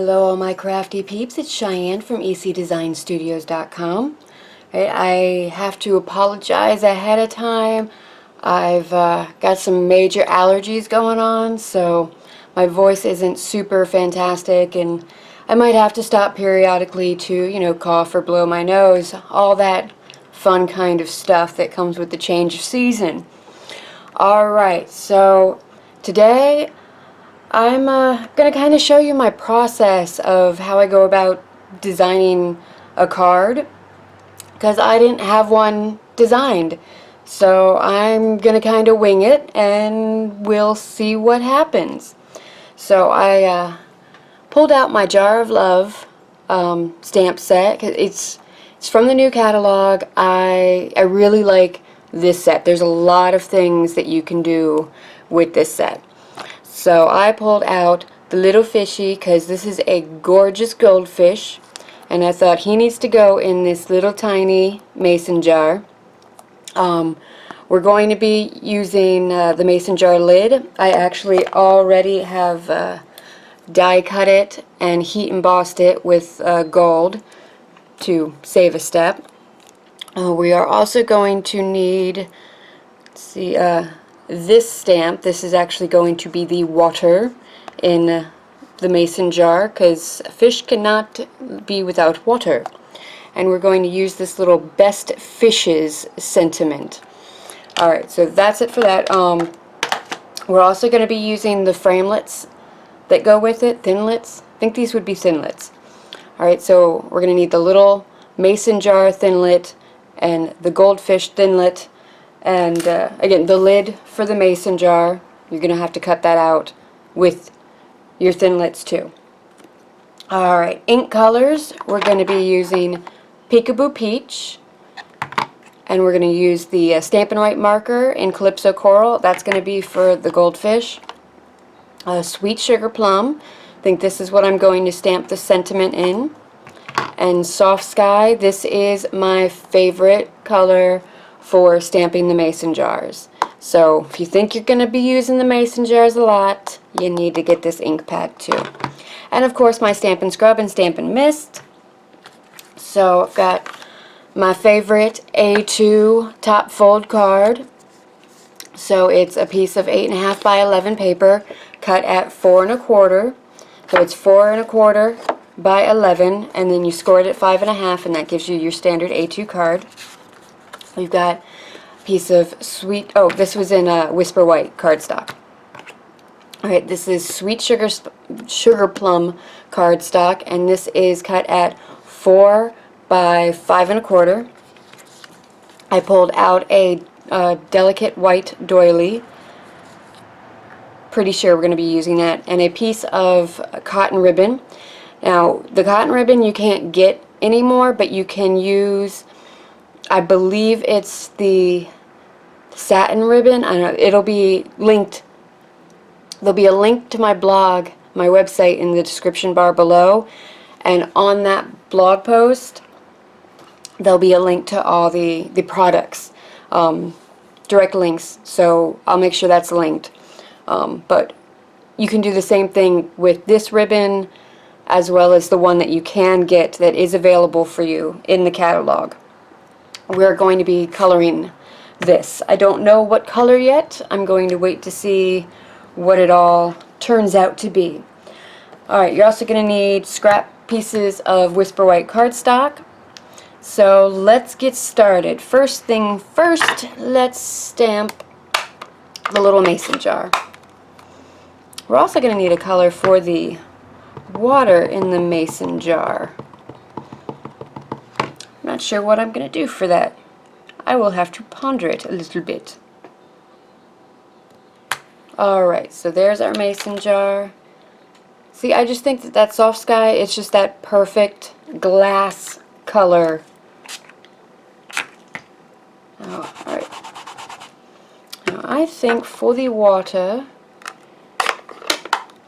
Hello all my crafty peeps, it's Cheyenne from ecdesignstudios.com. I have to apologize ahead of time. I've got some major allergies going on, so my voice isn't super fantastic, and I might have to stop periodically to, cough or blow my nose, all that fun kind of stuff that comes with the change of season. Alright, so today I'm going to kind of show you my process of how I go about designing a card, because I didn't have one designed. So I'm going to kind of wing it and we'll see what happens. So I pulled out my Jar of Love stamp set. It's from the new catalog. I really like this set. There's a lot of things that you can do with this set. So I pulled out the little fishy because this is a gorgeous goldfish, and I thought he needs to go in this little tiny mason jar. We're going to be using the mason jar lid. I actually already have die cut it and heat embossed it with gold to save a step. We are also going to need, let's see, this stamp. This is actually going to be the water in the mason jar, because a fish cannot be without water. And we're going to use this little Best Fishes sentiment. Alright, so that's it for that. We're also going to be using the framelits that go with it, thinlits. I think these would be thinlits. Alright, so we're going to need the little mason jar thinlit and the goldfish thinlit. And again, the lid for the mason jar, you're going to have to cut that out with your thinlits too. Alright, ink colors, we're going to be using Peekaboo Peach, and we're going to use the Stampin' Up marker in Calypso Coral. That's going to be for the goldfish. Sweet Sugar Plum, I think this is what I'm going to stamp the sentiment in. And Soft Sky, this is my favorite color for stamping the mason jars. So if you think you're going to be using the mason jars a lot, you need to get this ink pad too. And of course my Stampin' Scrub and Stampin' Mist. So I've got my favorite A2 top fold card. So it's a piece of 8.5 by 11 paper cut at 4 1/4. So it's 4 1/4 by 11, and then you score it at 5.5, and that gives you your standard A2 card. We've got a piece of sweet, oh, this was in Whisper White cardstock. Alright, this is Sweet Sugar Plum cardstock, and this is cut at 4 by 5 1/4. I pulled out a delicate white doily. Pretty sure we're going to be using that, and a piece of cotton ribbon. Now, the cotton ribbon you can't get anymore, but you can use, I believe it's the satin ribbon. I don't know, it'll be linked. There'll be a link to my blog, my website, in the description bar below, and on that blog post there'll be a link to all the products, direct links, so I'll make sure that's linked. But you can do the same thing with this ribbon as well as the one that you can get that is available for you in the catalog. We're going to be coloring this. I don't know what color yet. I'm going to wait to see what it all turns out to be. Alright, you're also going to need scrap pieces of Whisper White cardstock. So let's get started. First thing first, let's stamp the little mason jar. We're also going to need a color for the water in the mason jar. I'm not sure what I'm going to do for that. I will have to ponder it a little bit. Alright, so there's our mason jar. See, I just think that Soft Sky, it's just that perfect glass color. Oh, alright. Now I think for the water,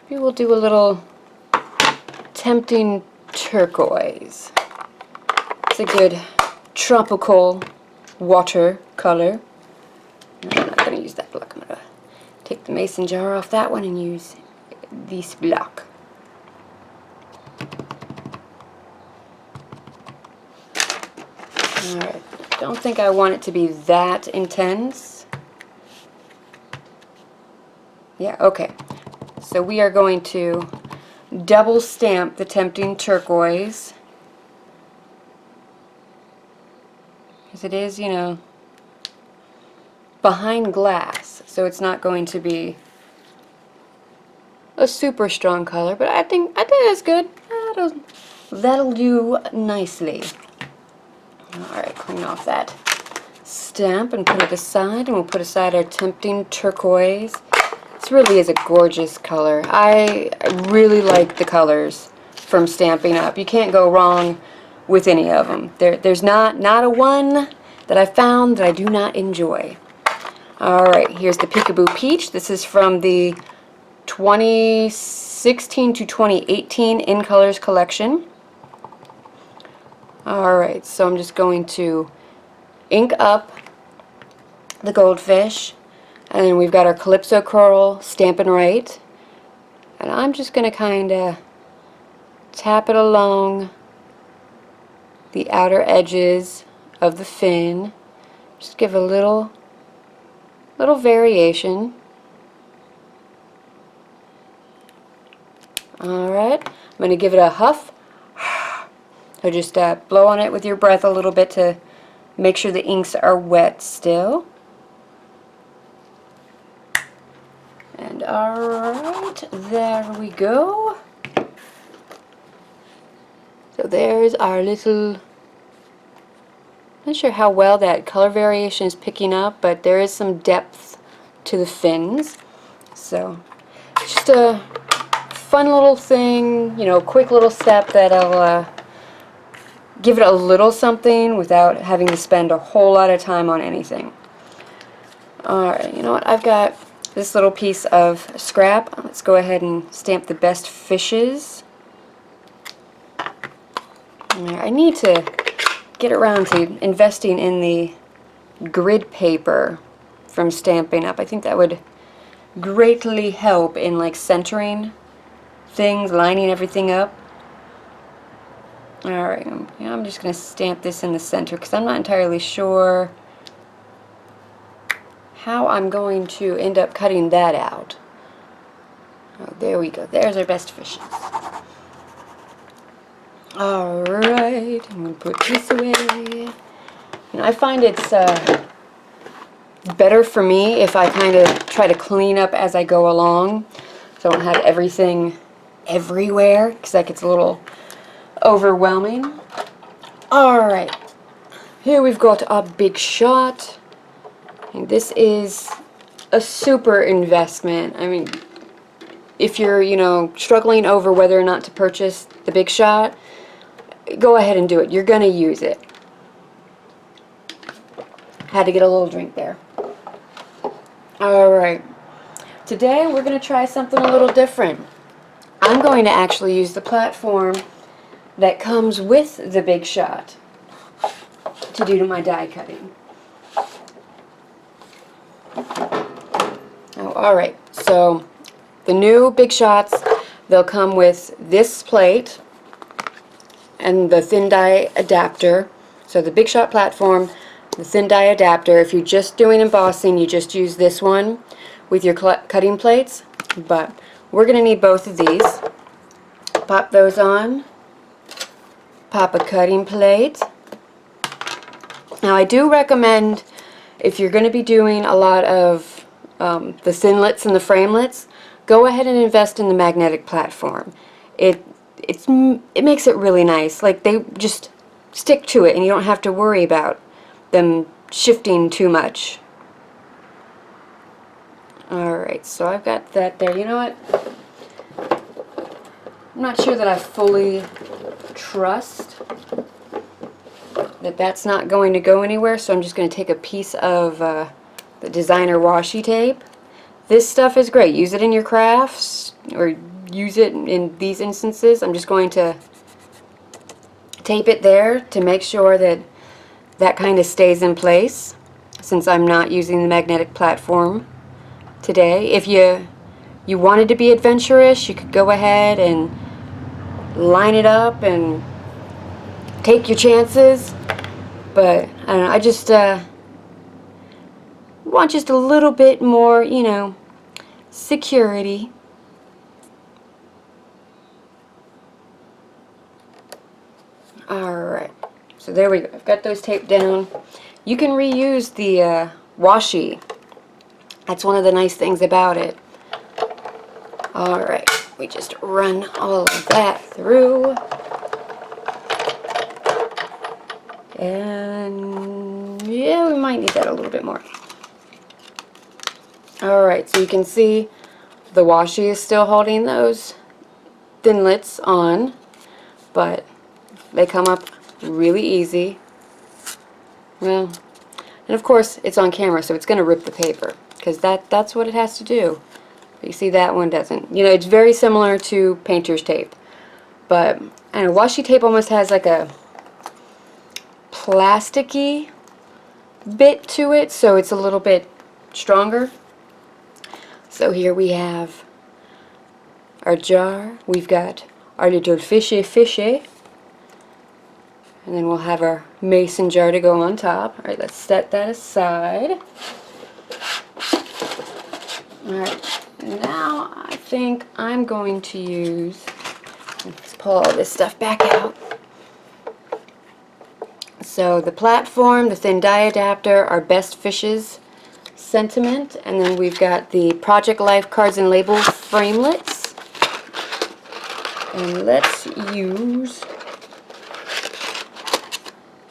we will do a little tempting turquoise. It's a good tropical water color. I'm not going to use that block. I'm going to take the mason jar off that one and use this block. Alright, don't think I want it to be that intense. Yeah, okay. So we are going to double stamp the Tempting Turquoise. Because it is, you know, behind glass, so it's not going to be a super strong color, but I think that's good. That'll do nicely. Alright, clean off that stamp and put it aside, and we'll put aside our Tempting Turquoise. This really is a gorgeous color. I really like the colors from Stampin' Up. You can't go wrong with any of them. There's not a one that I found that I do not enjoy. Alright, here's the Peekaboo Peach. This is from the 2016 to 2018 In Colors collection. Alright, so I'm just going to ink up the goldfish, and then we've got our Calypso Coral Stampin' Right, and I'm just going to kind of tap it along the outer edges of the fin. Just give a little variation. Alright, I'm going to give it a huff. So just blow on it with your breath a little bit to make sure the inks are wet still. And alright, there we go. So there's our little, not sure how well that color variation is picking up, but there is some depth to the fins. So just a fun little thing, you know, quick little step that'll give it a little something without having to spend a whole lot of time on anything. Alright, you know what, I've got this little piece of scrap. Let's go ahead and stamp the best fishes. I need to get around to investing in the grid paper from Stampin' Up. I think that would greatly help in like centering things, lining everything up. Alright, I'm just going to stamp this in the center because I'm not entirely sure how I'm going to end up cutting that out. Oh, there we go. There's our best fishes. Alright, I'm going to put this away. You know, I find it's better for me if I kind of try to clean up as I go along, so I don't have everything everywhere, because that gets a little overwhelming. Alright, here we've got our big shot. And this is a super investment. I mean, if you're, you know, struggling over whether or not to purchase the big shot, go ahead and do it. You're going to use it. Had to get a little drink there. Alright, today we're going to try something a little different. I'm going to actually use the platform that comes with the big shot to do to my die cutting. Oh, alright, so the new big shots, they'll come with this plate and the thin die adapter. So the big shot platform, the thin die adapter. If you're just doing embossing, you just use this one with your cutting plates, but we're going to need both of these. Pop those on. Pop a cutting plate. Now I do recommend, if you're going to be doing a lot of the thinlets and the framelets, go ahead and invest in the magnetic platform. It makes it really nice. Like, they just stick to it and you don't have to worry about them shifting too much. Alright, so I've got that there. You know what? I'm not sure that I fully trust that that's not going to go anywhere, so I'm just going to take a piece of the designer washi tape. This stuff is great. Use it in your crafts, or use it in these instances. I'm just going to tape it there to make sure that that kind of stays in place, since I'm not using the magnetic platform today. If you wanted to be adventurous, you could go ahead and line it up and take your chances, But I don't know, I just want just a little bit more, you know, security. Alright, so there we go. I've got those taped down. You can reuse the washi. That's one of the nice things about it. Alright, we just run all of that through. And yeah, we might need that a little bit more. Alright, so you can see the washi is still holding those thinlits on, but they come up really easy. Well, and of course it's on camera, so it's going to rip the paper, because that's what it has to do. But you see that one doesn't. You know, it's very similar to painter's tape, but I don't know, washi tape almost has like a plasticky bit to it, so it's a little bit stronger. So here we have our jar. We've got our little fishy. And then we'll have our mason jar to go on top. Alright, let's set that aside. Alright, now I think I'm going to use, let's pull all this stuff back out. So the platform, the thin die adapter, our best fishes sentiment, and then we've got the Project Life cards and label framelits. And let's use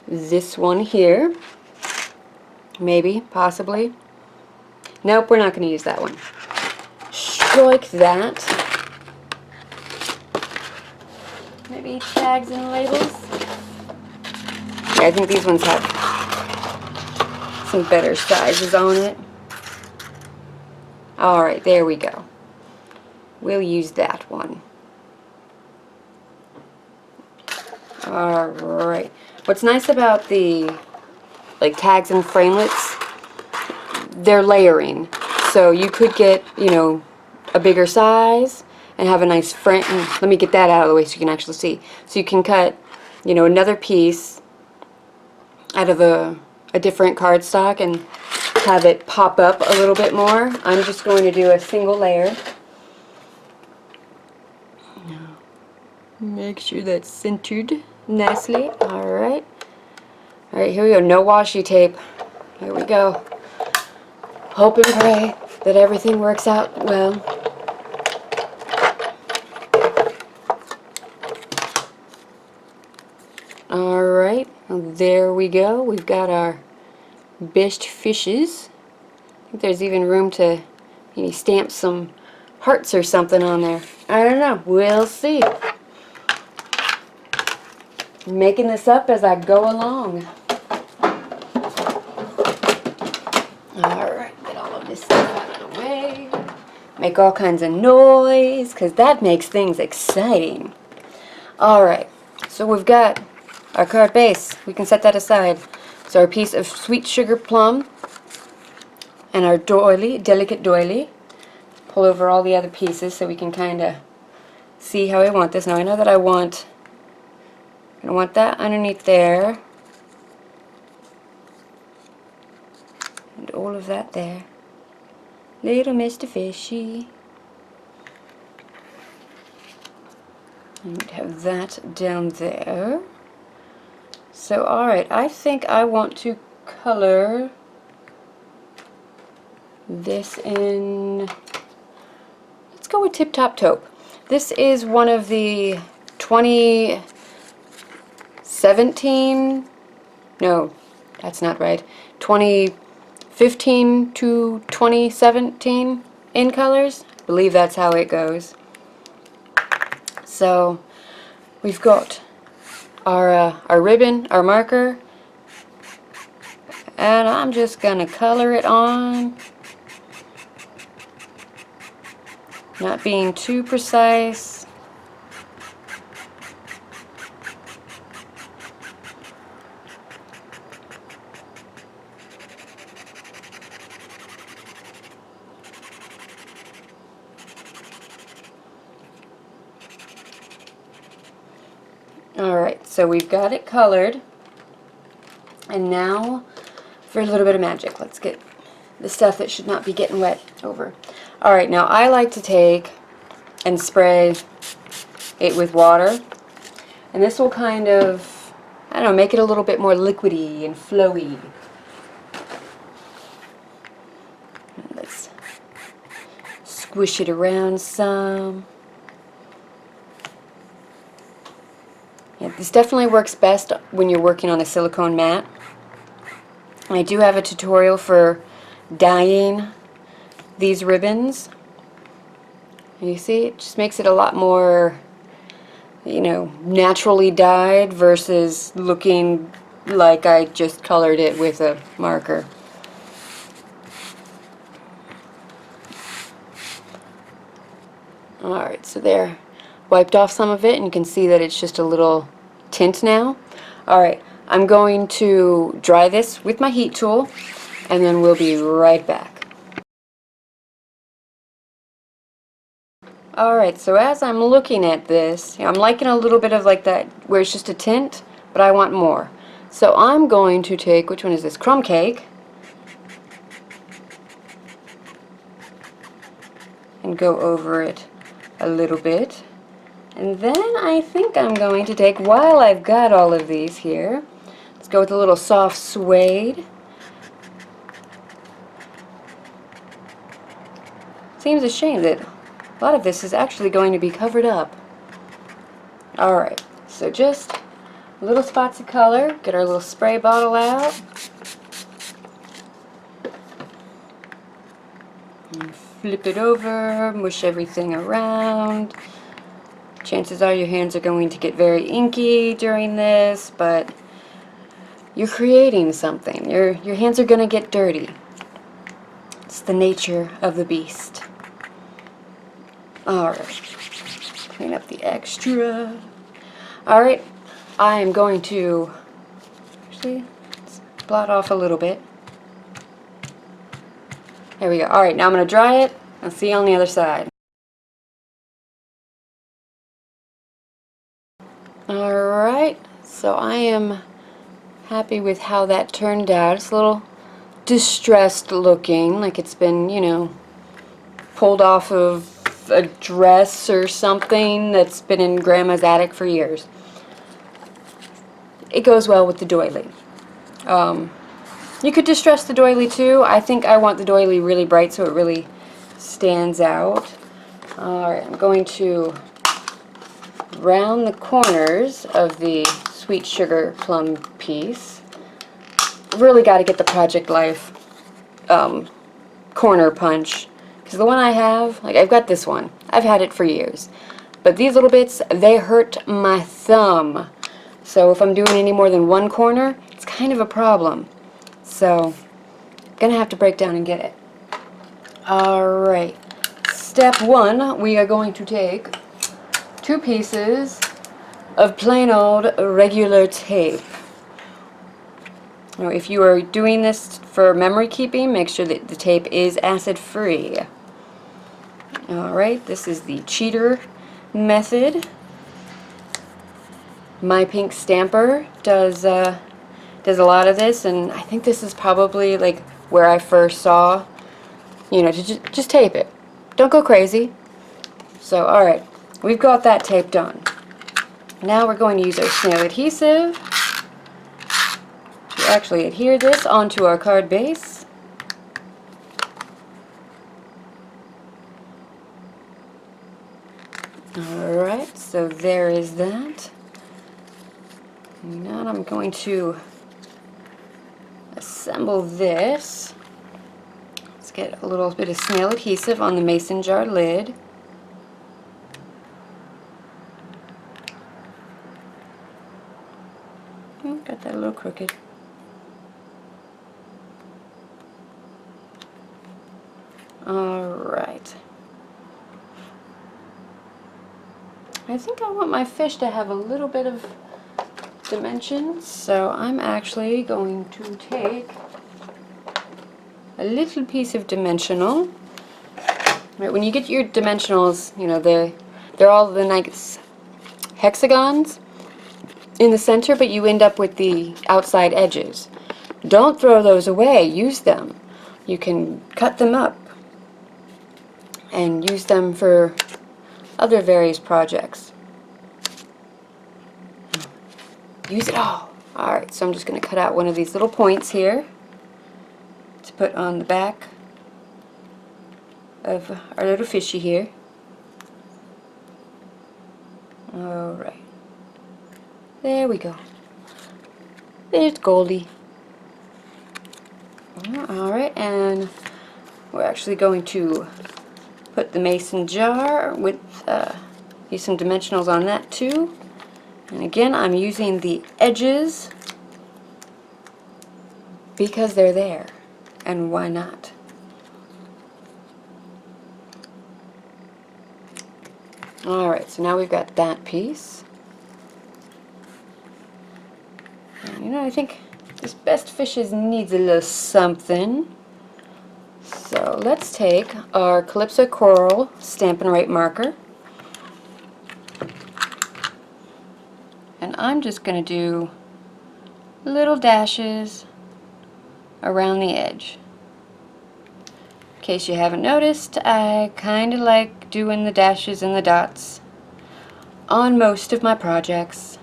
this one here. Maybe, possibly. Nope, we're not going to use that one. Strike that. Maybe tags and labels. Yeah, I think these ones have some better sizes on it. Alright, there we go. We'll use that one. Alright. What's nice about the tags and framelits, they're layering. So you could get, you know, a bigger size and have a nice frame. Let me get that out of the way so you can actually see. So you can cut, you know, another piece out of a different cardstock and have it pop up a little bit more. I'm just going to do a single layer. Make sure that's centered nicely. Alright. Alright, here we go. No washi tape. Here we go. Hope and pray that everything works out well. Alright, there we go. We've got our best fishes. I think there's even room to maybe stamp some hearts or something on there. I don't know. We'll see. Making this up as I go along. Alright, get all of this stuff out of the way. Make all kinds of noise, because that makes things exciting. Alright, so we've got our card base. We can set that aside. So our piece of sweet sugar plum and our doily, delicate doily. Pull over all the other pieces so we can kind of see how we want this. Now I know that I want that underneath there. And all of that there. Little Mr. Fishy. And we'd have that down there. So alright, I think I want to color this in, let's go with Tip Top Taupe. This is one of the 2017, no, that's not right, 2015 to 2017 in colors. I believe that's how it goes. So we've got our ribbon, our marker, and I'm just gonna color it on, not being too precise. Alright, so we've got it colored. And now for a little bit of magic. Let's get the stuff that should not be getting wet over. Alright, now I like to take and spray it with water. And this will kind of, I don't know, make it a little bit more liquidy and flowy. Let's squish it around some. Yeah, this definitely works best when you're working on a silicone mat. I do have a tutorial for dyeing these ribbons. And you see, it just makes it a lot more, you know, naturally dyed versus looking like I just colored it with a marker. Alright, so there. Wiped off some of it, and you can see that it's just a little tint now. Alright, I'm going to dry this with my heat tool, and then we'll be right back. Alright, so as I'm looking at this, I'm liking a little bit of like that, where it's just a tint, but I want more. So I'm going to take, which one is this? Crumb Cake. And go over it a little bit. And then I think I'm going to take, while I've got all of these here, let's go with a little soft suede. Seems a shame that a lot of this is actually going to be covered up. Alright, so just little spots of color. Get our little spray bottle out. And flip it over, mush everything around. Chances are your hands are going to get very inky during this, but you're creating something. Your hands are going to get dirty. It's the nature of the beast. Alright, clean up the extra. Alright, I am going to actually blot off a little bit. There we go. Alright, now I'm going to dry it and see you on the other side. Alright, so I am happy with how that turned out. It's a little distressed looking, like it's been, you know, pulled off of a dress or something that's been in Grandma's attic for years. It goes well with the doily. You could distress the doily too. I think I want the doily really bright so it really stands out. Alright, I'm going to round the corners of the sweet sugar plum piece. Really got to get the Project Life corner punch, because the one I have, like I've got this one, I've had it for years, but these little bits, they hurt my thumb, so if I'm doing any more than one corner, it's kind of a problem. So I'm gonna have to break down and get it. Alright, step one, we are going to take 2 pieces of plain old regular tape. Now, if you are doing this for memory keeping, make sure that the tape is acid free. Alright, this is the cheater method. My Pink Stamper does a lot of this, and I think this is probably like where I first saw, you know, to just tape it. Don't go crazy. So, alright, we've got that tape done. Now we're going to use our snail adhesive to actually adhere this onto our card base. Alright, so there is that. Now I'm going to assemble this. Let's get a little bit of snail adhesive on the mason jar lid. Oh, got that a little crooked. Alright. I think I want my fish to have a little bit of dimensions, so I'm actually going to take a little piece of dimensional. Right, when you get your dimensionals, you know, they're all the nice hexagons. in the center, but you end up with the outside edges. Don't throw those away. Use them. You can cut them up and use them for other various projects. Use it all. Alright, so I'm just going to cut out one of these little points here to put on the back of our little fishy here. Alright. There we go. There's Goldie. Alright, and we're actually going to put the mason jar with, use some dimensionals on that too. And again, I'm using the edges because they're there, and why not? Alright, so now we've got that piece. And, you know, I think this Best Fishes needs a little something. So let's take our Calypso Coral Stampin' Up marker. And I'm just going to do little dashes around the edge. In case you haven't noticed, I kind of like doing the dashes and the dots on most of my projects.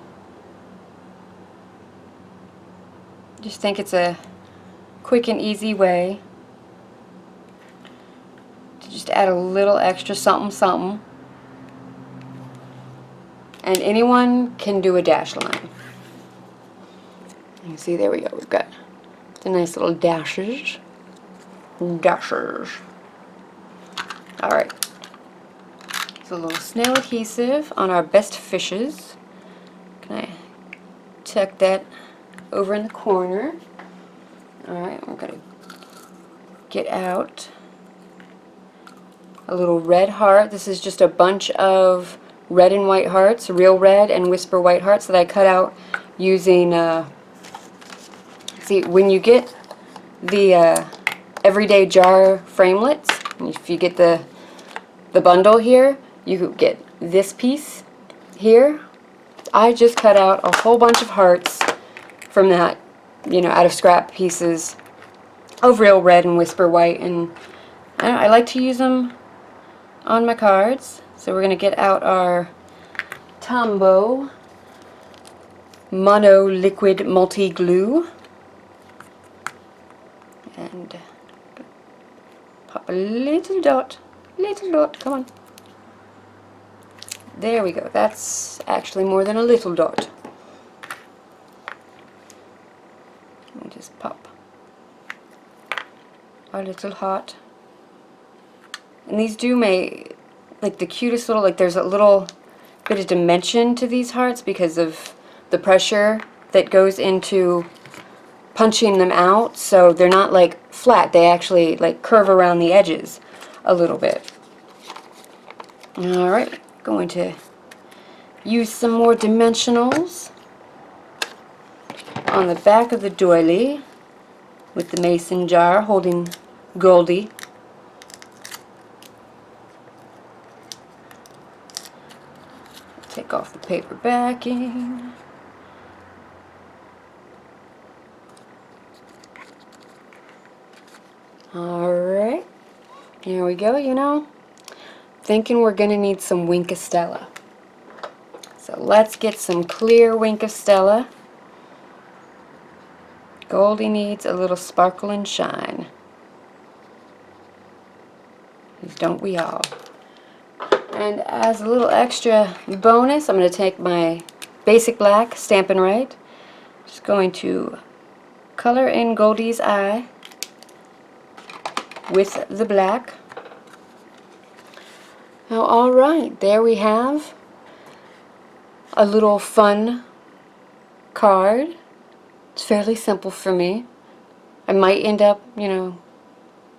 Just think it's a quick and easy way to just add a little extra something something. And anyone can do a dash line. You can see, there we go. We've got the nice little dashes. Dashes. Alright. So a little snail adhesive on our Best Fishes. Can I tuck that over in the corner? Alright, we're going to get out a little red heart. This is just a bunch of red and white hearts, real red and whisper white hearts that I cut out using, see, when you get the everyday jar framelits, if you get the bundle here, you get this piece here. I just cut out a whole bunch of hearts from that, you know, out of scrap pieces of real red and whisper white, and I like to use them on my cards. So we're going to get out our Tombow Mono Liquid Multi Glue and pop a little dot, come on. There we go. That's actually more than a little dot. Let me just pop our little heart. And these do make like the cutest little, like there's a little bit of dimension to these hearts because of the pressure that goes into punching them out, so they're not like flat, they actually like curve around the edges a little bit. Alright, going to use some more dimensionals on the back of the doily with the mason jar holding Goldie. Take off the paper backing. Alright, here we go. You know, thinking we're going to need some Wink of Stella. So let's get some clear Wink of Stella. Goldie needs a little sparkle and shine. Don't we all? And as a little extra bonus, I'm going to take my basic black Stampin' Up. Just going to color in Goldie's eye with the black. Now, alright, there we have a little fun card. It's fairly simple for me. I might end up, you know,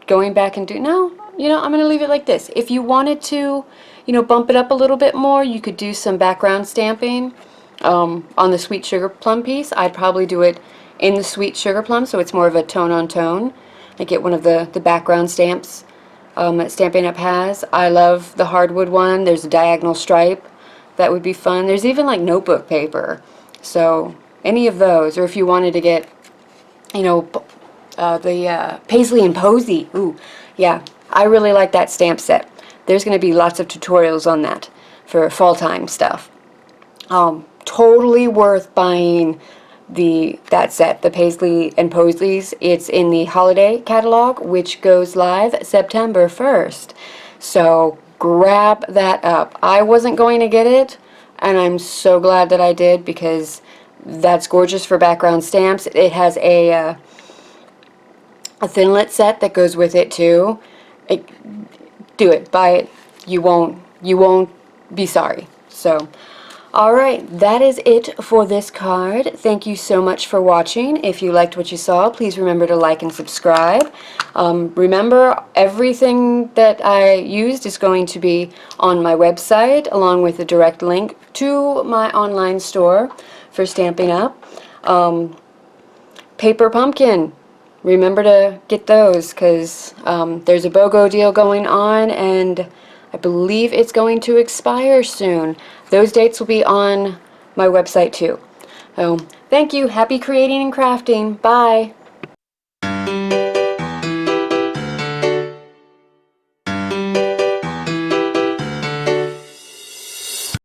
going back and no, you know, I'm going to leave it like this. If you wanted to, you know, bump it up a little bit more, you could do some background stamping on the Sweet Sugar Plum piece. I'd probably do it in the Sweet Sugar Plum, so it's more of a tone-on-tone. I get one of the background stamps that Stampin' Up has. I love the hardwood one. There's a diagonal stripe. That would be fun. There's even like notebook paper. So any of those, or if you wanted to get, you know, the Paisley and Posy. Ooh, yeah, I really like that stamp set. There's going to be lots of tutorials on that for fall time stuff. Totally worth buying that set, the Paisley and Posleys. It's in the holiday catalog, which goes live September 1st. So grab that up. I wasn't going to get it, and I'm so glad that I did, because that's gorgeous for background stamps. It has a thinlet set that goes with it too. Do it, buy it. You won't be sorry. So, alright, that is it for this card. Thank you so much for watching. If you liked what you saw, please remember to like and subscribe. Remember, everything that I used is going to be on my website, along with a direct link to my online store for Stampin' Up. Paper pumpkin. Remember to get those, because there's a BOGO deal going on, and I believe it's going to expire soon. Those dates will be on my website too. So, thank you. Happy creating and crafting. Bye.